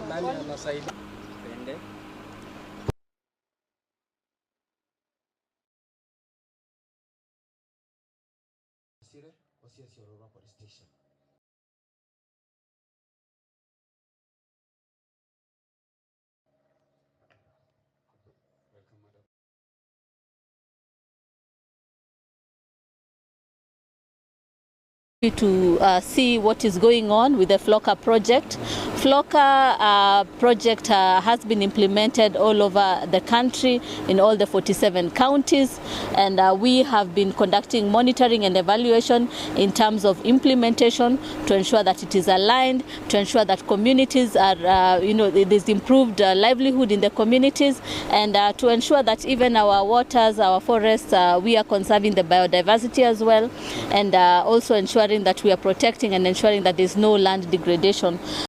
Nani anasaidia? To see what is going on with the FLOCA project. FLOCA project has been implemented all over the country in all the 47 counties, and we have been conducting monitoring and evaluation in terms of implementation to ensure that it is aligned, to ensure that communities are, there's improved livelihood in the communities, and to ensure that even our waters, our forests, we are conserving the biodiversity as well, and also ensuring that we are protecting and ensuring that there's no land degradation.